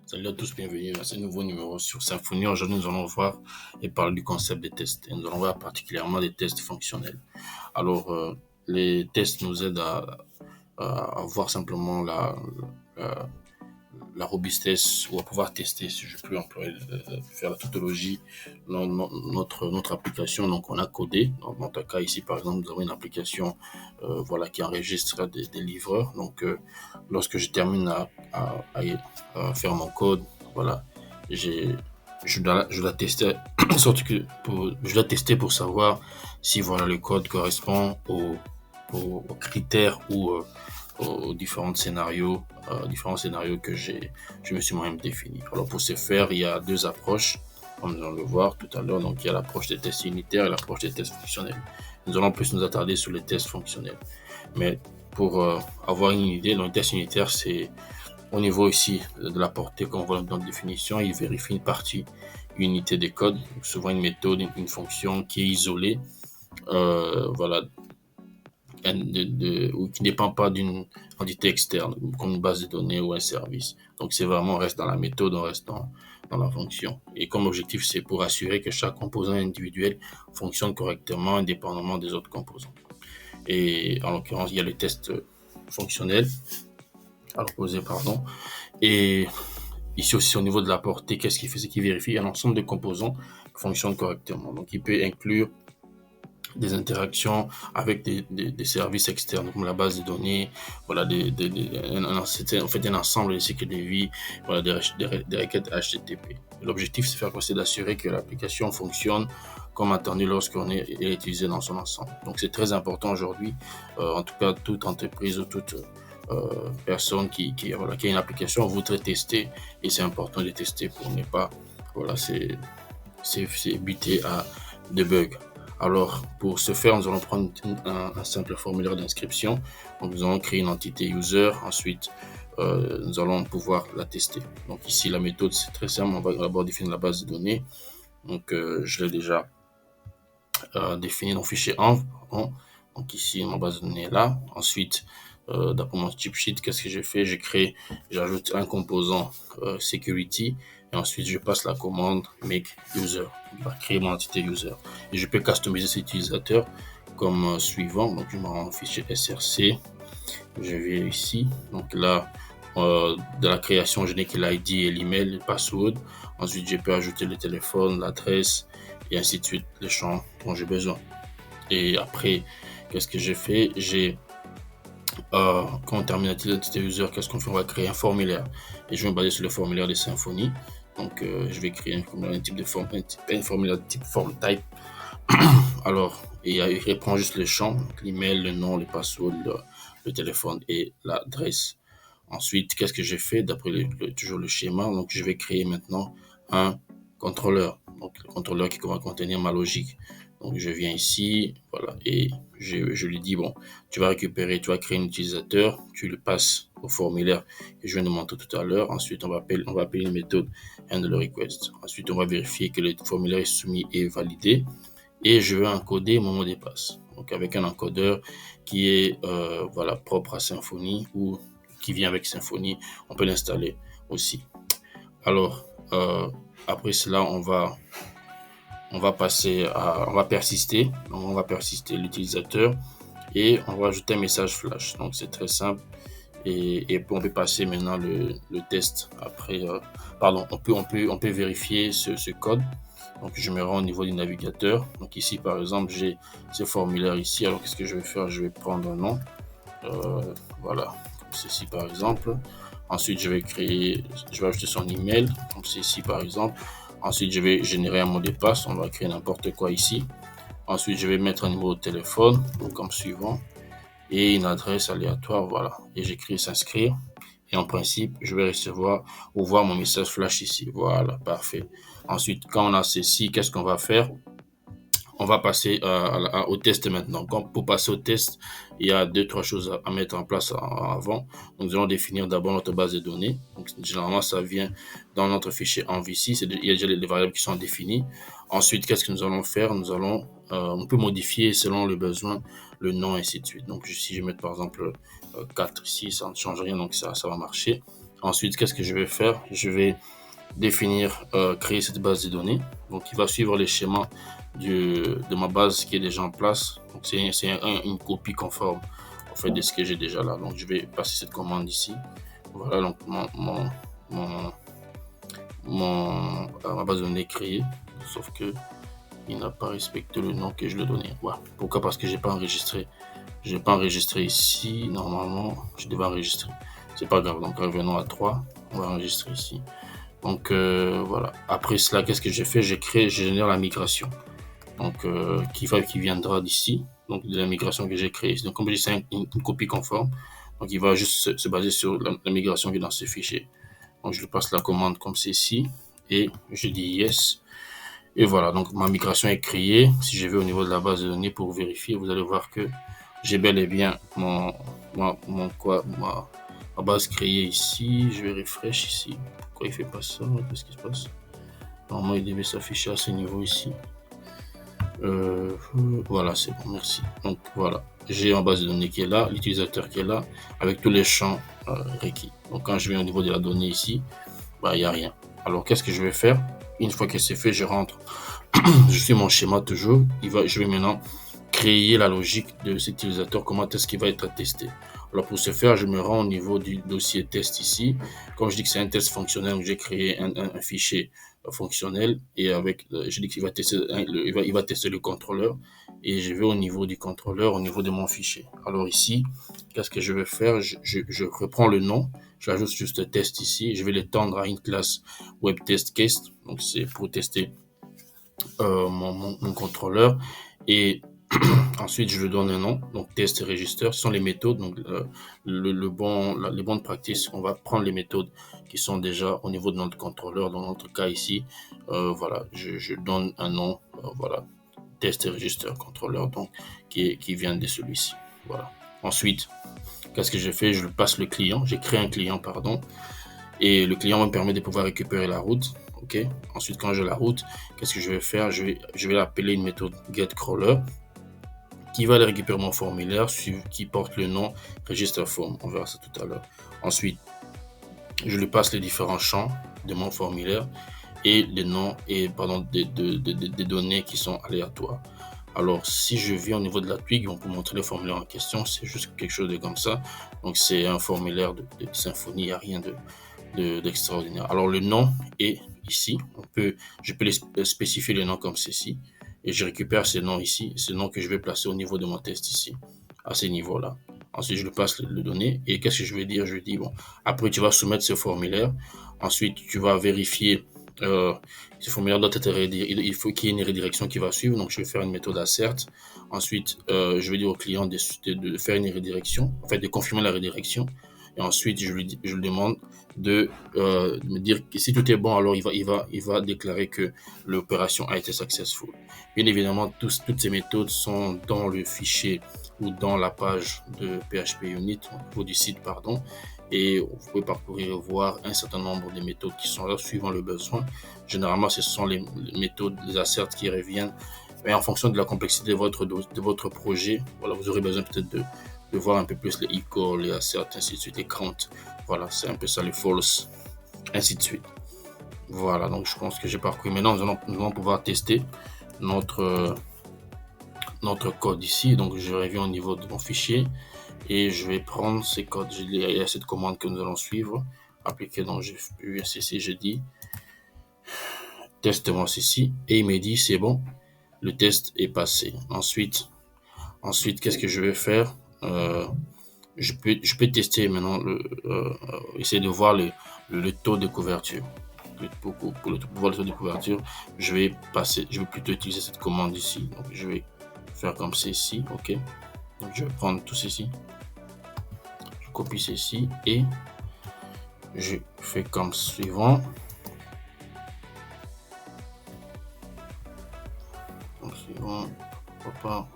Salut à tous, bienvenue à ce nouveau numéro sur Symfony. Aujourd'hui, nous allons voir et parler du concept des tests. Et nous allons voir particulièrement des tests fonctionnels. Alors, les tests nous aident à voir simplement la, la robustesse ou à pouvoir tester, si je peux employer, faire la tautologie, notre application. Donc, on a codé. Dans notre cas ici, par exemple, nous avons une application qui enregistre des livreurs. Donc, lorsque je termine à faire mon code, voilà, j'ai je dois tester, sorte que je dois tester pour savoir si voilà le code correspond aux critères ou aux différents scénarios que je me suis moi-même défini. Alors pour ce faire, il y a deux approches, comme nous allons le voir tout à l'heure. Donc il y a l'approche des tests unitaires et l'approche des tests fonctionnels. Nous allons plus nous attarder sur les tests fonctionnels. Mais pour avoir une idée, dans les tests unitaires, c'est au niveau ici de la portée, comme on voit dans la définition, il vérifie une partie, une unité des codes, souvent une méthode, une fonction qui est isolée, voilà, ou qui ne dépend pas d'une entité externe, comme une base de données ou un service. Donc c'est vraiment, on reste dans la méthode, on reste dans la fonction. Et comme objectif, c'est pour assurer que chaque composant individuel fonctionne correctement, indépendamment des autres composants. Et en l'occurrence, il y a le test fonctionnel à l'opposé, pardon. Et ici aussi, au niveau de la portée, qu'est-ce qu'il fait? C'est qu'il vérifie un ensemble de composants qui fonctionnent correctement. Donc, il peut inclure des interactions avec des services externes comme la base de données, voilà, en fait un ensemble de cycles de vie, voilà, des requêtes HTTP. L'objectif, c'est faire quoi? C'est d'assurer que l'application fonctionne comme attendu lorsqu'on est utilisé dans son ensemble. Donc c'est très important aujourd'hui, en tout cas toute entreprise ou toute personne qui a une application voudrait tester, et c'est important de tester pour ne pas, voilà, c'est buter à des bugs. Alors, pour ce faire, nous allons prendre un simple formulaire d'inscription. Donc, nous allons créer une entité user. Ensuite, nous allons pouvoir la tester. Donc, ici, la méthode, c'est très simple. On va d'abord définir la base de données. Donc, je l'ai déjà défini dans le fichier env. Donc, ici, ma base de données est là. Ensuite, d'après mon type sheet, qu'est-ce que j'ai fait? J'ajoute un composant security, et ensuite je passe la commande make user. Il va créer mon entité user. Et je peux customiser cet utilisateur comme suivant. Donc, je me rends au fichier src. Je vais ici. Donc là, de la création, je n'ai que l'ID et l'email, le password. Ensuite, je peux ajouter le téléphone, l'adresse, et ainsi de suite, les champs dont j'ai besoin. Et après, qu'est-ce que j'ai fait? Quand on termine l'identité user, qu'est-ce qu'on fait? On va créer un formulaire. Et je vais me baser sur le formulaire de Symfony. Donc, je vais créer un formulaire de type form type. Alors, il reprend juste les champs, l'email, le nom, le password, le téléphone et l'adresse. Ensuite, qu'est-ce que j'ai fait d'après toujours le schéma? Donc, je vais créer maintenant un contrôleur. Donc, le contrôleur qui va contenir ma logique. Donc, je viens ici, voilà, et je lui dis, bon, tu vas créer un utilisateur, tu le passes au formulaire que je viens de montrer tout à l'heure. Ensuite, on va appeler une méthode handleRequest. Ensuite, on va vérifier que le formulaire est soumis et validé. Et je vais encoder mon mot de passe. Donc, avec un encodeur qui est, propre à Symfony ou qui vient avec Symfony, on peut l'installer aussi. Alors, après cela, on va persister. Donc, on va persister l'utilisateur et on va ajouter un message flash. Donc, c'est très simple. Et on peut passer maintenant le test après. On peut vérifier ce code. Donc, je me rends au niveau du navigateur. Donc, ici, par exemple, j'ai ce formulaire ici. Alors, qu'est-ce que je vais faire? Je vais prendre un nom. Voilà, comme ceci, par exemple. Ensuite, je vais ajouter son email, comme ceci, par exemple. Ensuite, je vais générer un mot de passe. On va créer n'importe quoi ici. Ensuite, je vais mettre un numéro de téléphone, donc comme suivant, et une adresse aléatoire, voilà. Et j'écris s'inscrire. Et en principe, je vais recevoir ou voir mon message flash ici. Voilà, parfait. Ensuite, quand on a ceci, qu'est-ce qu'on va faire? On va passer au test maintenant. Pour passer au test, il y a 2-3 choses à mettre en place avant. Donc, nous allons définir d'abord notre base de données. Donc, généralement, ça vient dans notre fichier env ici. Il y a déjà les variables qui sont définies. Ensuite, qu'est-ce que nous allons faire? On peut modifier selon le besoin le nom, et ainsi de suite. Donc, si je mets par exemple 4 ici, ça ne change rien, donc ça va marcher. Ensuite, qu'est-ce que je vais faire? Je vais définir, créer cette base de données. Donc, il va suivre les schémas de ma base qui est déjà en place. Donc, c'est une copie conforme en fait de ce que j'ai déjà là. Donc, je vais passer cette commande ici. Voilà, donc mon, ma base de données est créée. Sauf que il n'a pas respecté le nom que je lui ai donné. Ouais. Pourquoi? Parce que j'ai pas enregistré. Je n'ai pas enregistré ici. Normalement, je devais enregistrer. C'est pas grave. Donc, revenons à 3. On va enregistrer ici. Donc voilà. Après cela, qu'est-ce que j'ai fait? Je génère la migration. Donc qui viendra d'ici. Donc de la migration que j'ai créée. Donc comme je dis, c'est une copie conforme. Donc il va juste se baser sur la migration qui est dans ce fichier. Donc je lui passe la commande comme ceci et je dis yes. Et voilà, donc ma migration est créée. Si je vais au niveau de la base de données pour vérifier, vous allez voir que j'ai bel et bien ma base créée ici. Je vais refresh ici. Pourquoi il fait pas ça? Qu'est-ce qui se passe? Normalement, il devait s'afficher à ce niveau ici. Voilà, c'est bon, merci. Donc voilà, j'ai ma base de données qui est là, l'utilisateur qui est là, avec tous les champs requis. Donc quand je vais au niveau de la donnée ici, bah, il n'y a rien. Alors qu'est-ce que je vais faire? Une fois que c'est fait, je rentre. Je suis mon schéma toujours. Je vais maintenant créer la logique de cet utilisateur, comment est-ce qu'il va être testé. Alors pour ce faire, je me rends au niveau du dossier test ici. Comme je dis que c'est un test fonctionnel, j'ai créé un fichier fonctionnel et avec, je dis qu'il va tester, il va tester le contrôleur et je vais au niveau du contrôleur, au niveau de mon fichier. Alors ici, qu'est-ce que je vais faire? Je reprends le nom, j'ajoute juste test ici, je vais l'étendre à une classe web test case, donc c'est pour tester mon contrôleur et ensuite je lui donne un nom, donc test et register, ce sont les méthodes, donc les bonnes pratiques, on va prendre les méthodes qui sont déjà au niveau de notre contrôleur, dans notre cas ici, voilà, je donne un nom, voilà, test et register contrôleur, donc qui vient de celui-ci, voilà. Ensuite, qu'est-ce que j'ai fait? Je passe le client, j'ai créé un client, pardon, et le client me permet de pouvoir récupérer la route. Ok. Ensuite, quand j'ai la route, qu'est-ce que je vais faire? Je vais appeler une méthode getCrawler qui va aller récupérer mon formulaire qui porte le nom register form. On verra ça tout à l'heure. Ensuite, je lui passe les différents champs de mon formulaire et les noms et pardon des données qui sont aléatoires. Alors, si je viens au niveau de la twig, on peut montrer le formulaire en question. C'est juste quelque chose de comme ça. Donc, c'est un formulaire de Symfony. Il n'y a rien d'extraordinaire. Alors, le nom est ici. Je peux spécifier le nom comme ceci. Et je récupère ces noms ici. Ces noms que je vais placer au niveau de mon test ici. À ces niveaux-là. Ensuite, je lui passe le données. Et qu'est-ce que je vais dire? Je dis, bon, après, tu vas soumettre ce formulaire. Ensuite, tu vas vérifier ce formulaire doit être il faut qu'il y ait une redirection qui va suivre. Donc, je vais faire une méthode assert. Ensuite, je vais dire au client de faire une redirection, en fait, de confirmer la redirection. Et ensuite, je lui demande de me dire que si tout est bon, alors il va déclarer que l'opération a été successful. Bien évidemment, toutes ces méthodes sont dans le fichier ou dans la page de PHP Unit, ou du site, pardon. Et vous pouvez parcourir et voir un certain nombre de méthodes qui sont là suivant le besoin. Généralement, ce sont les méthodes, les asserts qui reviennent. Mais en fonction de la complexité de votre projet, voilà, vous aurez besoin peut-être de voir un peu plus les equal, les asserts, ainsi de suite, les count. Voilà, c'est un peu ça, les false, ainsi de suite. Voilà, donc je pense que j'ai parcouru. Maintenant, nous allons pouvoir tester notre code ici. Donc, je reviens au niveau de mon fichier et je vais prendre ces codes. Il y a cette commande que nous allons suivre. Appliquer dans USCC, je dis teste-moi ceci et il me dit c'est bon, le test est passé. Ensuite qu'est-ce que je vais faire? Je peux tester maintenant, essayer de voir le taux de couverture. Pour voir le taux de couverture, je vais plutôt utiliser cette commande ici. Donc, je vais faire comme ceci, ok. Donc, je vais prendre tout ceci, je copie ceci et je fais comme suivant. Donc, suivant, papa.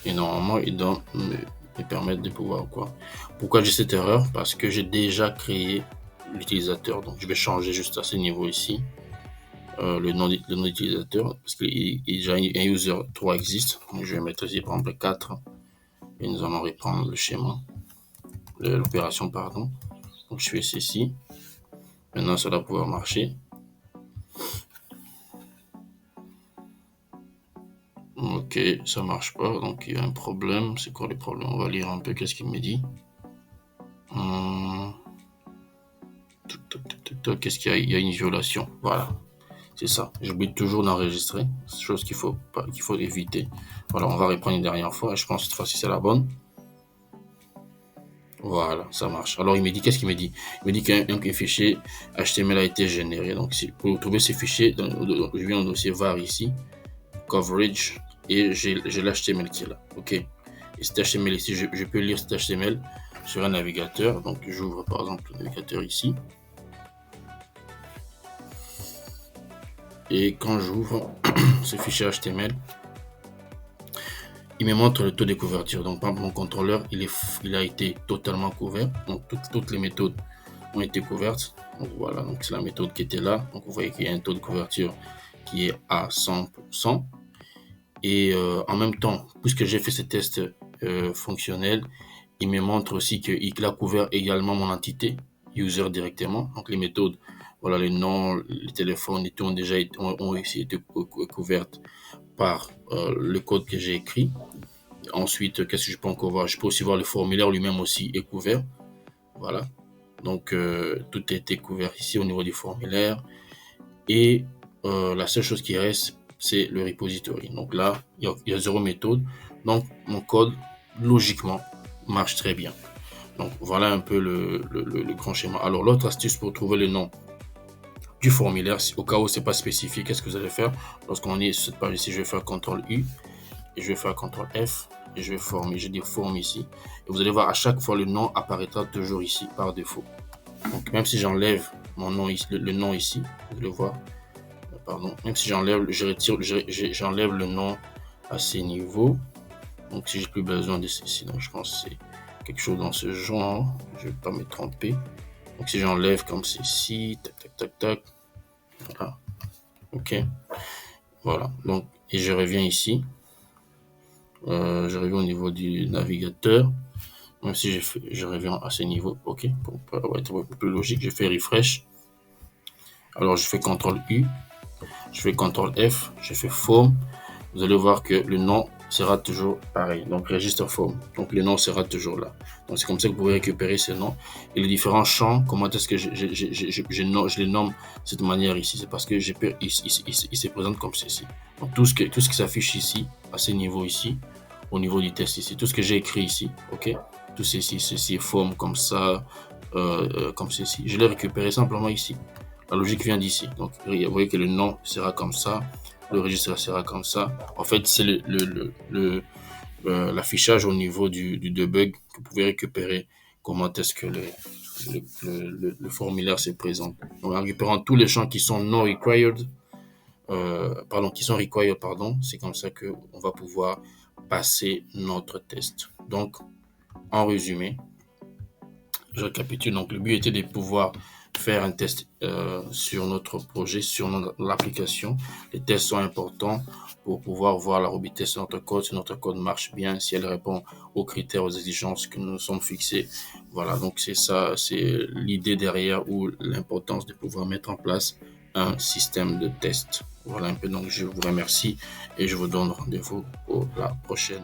Et normalement, il doit me permettre de pouvoir quoi. Pourquoi j'ai cette erreur? Parce que j'ai déjà créé l'utilisateur. Donc, je vais changer juste à ce niveau ici. Le nom d'utilisateur, parce que déjà un user 3 existe. Donc, je vais mettre ici par exemple 4 et nous allons reprendre le schéma. l'opération, pardon. Donc je fais ceci. Maintenant, ça doit pouvoir marcher. Ok, ça marche pas, donc il y a un problème. C'est quoi le problème? On va lire un peu qu'est-ce qu'il me dit. Qu'est-ce qu'il y a? Il y a une violation. Voilà, c'est ça. J'oublie toujours d'enregistrer. C'est chose qu'il faut pas, qu'il faut éviter. Voilà, on va reprendre une dernière fois. Je pense que cette fois-ci c'est la bonne. Voilà, ça marche. Alors il me dit, qu'est-ce qu'il me dit? Il me dit qu'un fichier HTML a été généré. Donc pour trouver ces fichiers, je viens au dossier var ici, coverage, et j'ai l'HTML qui est là. Ok. Et cet HTML ici, je peux lire cet HTML sur un navigateur. Donc j'ouvre par exemple le navigateur ici. Et quand j'ouvre ce fichier HTML, il me montre le taux de couverture. Donc, par exemple, mon contrôleur, il a été totalement couvert. Donc, toutes les méthodes ont été couvertes. Donc, voilà, donc c'est la méthode qui était là. Donc, vous voyez qu'il y a un taux de couverture qui est à 100%. Et en même temps, puisque j'ai fait ce test fonctionnel, il me montre aussi qu'il a couvert également mon entité user directement. Donc, les méthodes, voilà, les noms, les téléphones et tout ont déjà été couvertes par le code que j'ai écrit. Ensuite, qu'est-ce que je peux encore voir? Je peux aussi voir le formulaire lui-même aussi est couvert. Voilà. Donc, tout a été couvert ici au niveau du formulaire. Et la seule chose qui reste, c'est le repository. Donc là, il y a 0 méthode. Donc, mon code, logiquement, marche très bien. Donc, voilà un peu le grand schéma. Alors, l'autre astuce pour trouver le nom du formulaire, au cas où c'est pas spécifié, qu'est-ce que vous allez faire? Lorsqu'on est sur cette page ici, je vais faire CTRL-U et je vais faire CTRL-F et je vais former. Je dis forme ici. Et vous allez voir, à chaque fois, le nom apparaîtra toujours ici par défaut. Donc, même si j'enlève mon nom ici, le nom ici, vous allez voir, pardon, même si j'enlève, j'enlève le nom à ces niveaux. Donc, si j'ai plus besoin de ceci, donc je pense que c'est quelque chose dans ce genre. Je vais pas me tromper. Donc, si j'enlève comme ceci, tac, tac, tac, tac, voilà. Ok. Voilà. Donc, et je reviens ici. Je reviens au niveau du navigateur. Même si je reviens à ce niveau. Ok. Pour être un peu plus logique, je fais refresh. Alors, je fais CTRL-U. Je fais CTRL-F. Je fais form. Vous allez voir que le nom sera toujours pareil. Donc, register form. Donc, le nom sera toujours là. Donc, c'est comme ça que vous pouvez récupérer ce nom. Et les différents champs, comment est-ce que je les nomme de cette manière ici? C'est parce que il se présente comme ceci. Donc, tout ce qui s'affiche ici, à ce niveau ici, au niveau du test ici, tout ce que j'ai écrit ici, ok? Tout ceci est forme comme ça, comme ceci. Je l'ai récupéré simplement ici. La logique vient d'ici. Donc, vous voyez que le nom sera comme ça. Le registre sera comme ça. En fait, c'est l'affichage au niveau du debug que vous pouvez récupérer. Comment est-ce que le formulaire se présente. Donc, en récupérant tous les champs qui sont non required, c'est comme ça que on va pouvoir passer notre test. Donc, en résumé, je récapitule. Donc, le but était de pouvoir faire un test sur notre projet, sur l'application. Les tests sont importants pour pouvoir voir la robustesse de notre code, si notre code marche bien, si elle répond aux critères, aux exigences que nous nous sommes fixés. Voilà, donc c'est ça, c'est l'idée derrière ou l'importance de pouvoir mettre en place un système de test. Voilà un peu, donc je vous remercie et je vous donne rendez-vous pour la prochaine.